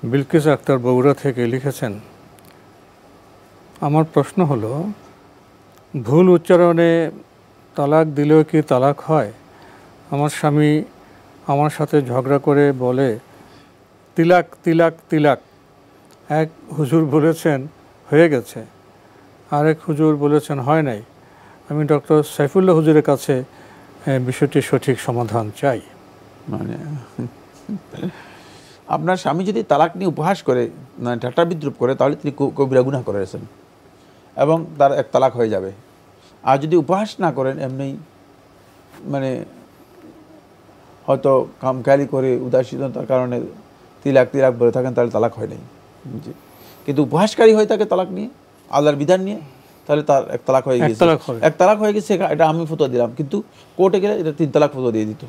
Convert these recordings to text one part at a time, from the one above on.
বিলকিস আক্তার বগুড়া থেকে লিখেছেন, আমার প্রশ্ন হলো, ভুল উচ্চারণে তালাক দিলেও কি তালাক হয়? আমার স্বামী আমার সাথে ঝগড়া করে বলে তিলাক তিলাক তিলাক। এক হুজুর বলেছেন হয়ে গেছে, আরেক হুজুর বলেছেন হয় নাই। আমি ডক্টর সাইফুল্লাহ হুজুরের কাছে বিষয়টির সঠিক সমাধান চাই। মানে আপনার স্বামী যদি তালাক নিয়ে উপহাস করে, ঠাট্টা বিদ্রুপ করে, তাহলে তিনি কবিরা গুনাহ করেছেন এবং তার এক তালাক হয়ে যাবে। আর যদি উপহাস না করেন, এমনি মানে হয়তো কামকালি করে উদাসীনতার কারণে তিলাক তিলাক বলে থাকেন, তাহলে তালাক হয় নাই। জি, কিন্তু উপহাসকারী হয়ে থাকে তালাক নিয়ে, আল্লাহর বিধান নিয়ে, তাহলে তার এক তালাক হয়ে গেছে। এক তালাক হয়ে গেছে, এটা আমি ফতোয়া দিলাম, কিন্তু কোর্টে গেলে এটা 3 তালাক ফতোয়া দিয়ে দিত।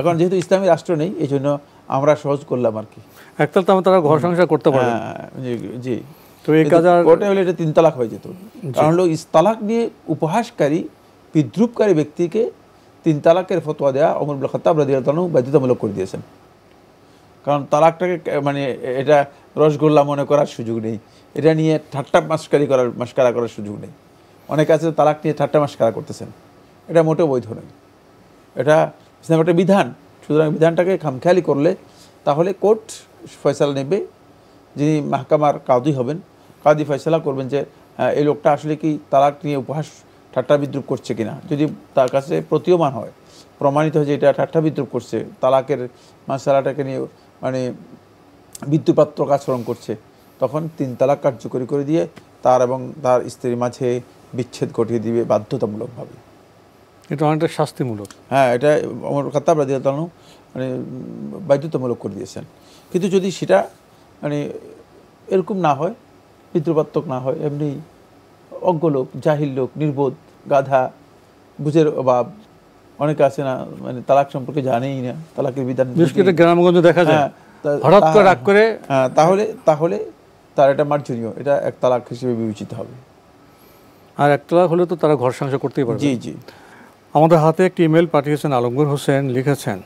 এখন যেহেতু ইসলামী রাষ্ট্র নেই, এই জন্য আমরা সহজ করলাম আর কি। এক তালাক তারা ঘর সংসার করতে পারে। জি, তো এই কাজ কোর্টে হলে এটা 3 তালাক হয়ে যেত। কারণ হলো তালাক নিয়ে উপহাসকারী, বিদ্রুপকারী ব্যক্তিকে 3 তালাকের ফতোয়া দেওয়া ওমর ইবনে খাত্তাব রাদিয়াল্লাহু আনহু বাধ্যতামূলক করে দিয়েছেন। কারণ তালাকটাকে মানে এটা রসগোল্লা মনে করার সুযোগ নেই, এটা নিয়ে ঠাট্টা মাস্কারা করার সুযোগ নেই। অনেক আছে তালাক নিয়ে ঠাট্টা মাস্কারা করতেছেন, এটা মোটেও বৈধ নয়। এটা ইসলামের একটা বিধান, সুতরাং বিধানটাকে খামখেয়ালি করলে তাহলে কোর্ট ফয়সালা নেবে। যিনি মাহকামার কাদি হবেন, কাদি ফয়সালা করবেন যে এই লোকটা আসলে কি তালাক নিয়ে উপহাস ঠাট্টা বিদ্রুপ করছে কিনা। যদি তার কাছে প্রতীয়মান হয়, প্রমাণিত হয় যে এটা ঠাট্টা বিদ্রুপ করছে, তালাকের মাসালাটাকে নিয়ে মানে বিদ্রুপাত্মক আচরণ করছে, তখন 3 তালাক কার্যকরী করে দিয়ে তার এবং তার স্ত্রীর মাঝে বিচ্ছেদ ঘটিয়ে দিবে বাধ্যতামূলকভাবে। এটা অনেকটা শাস্তিমূলক। হ্যাঁ, এটা ওমর খাত্তাব রাদিয়াল্লাহু আনহু মানে বাধ্যতামূলক করে দিয়েছেন। কিন্তু যদি সেটা মানে এরকম না হয়, পিতৃপাত্মক না হয়, এমনি অজ্ঞ লোক, জাহিল লোক, নির্বোধ, গাধা, বুঝের অভাব, অনেকে আছে না মানে তালাক সম্পর্কে জানেই না, তালাকের বিধান গ্রামগঞ্জে দেখা যায়, হঠাৎ করে রাগ করে, তাহলে তার এটা মার্জনীয়, এটা এক তালাক হিসেবে বিবেচিত হবে। আর এক তালাক হলে তো তারা ঘর সংসার করতেই পারবে। জি। আমাদের হাতে একটি ইমেল পাঠিয়েছেন আলমগীর হোসেন, লিখেছেন,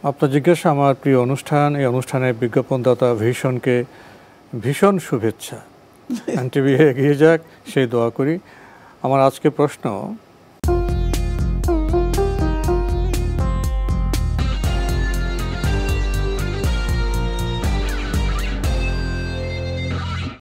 আপনার জিজ্ঞাসা, আমার প্রিয় অনুষ্ঠান, এই অনুষ্ঠানের বিজ্ঞাপনদাতা ভিশনকে ভীষণ শুভেচ্ছা। এনটিভি এগিয়ে যাক সেই দোয়া করি। আমার আজকে প্রশ্ন,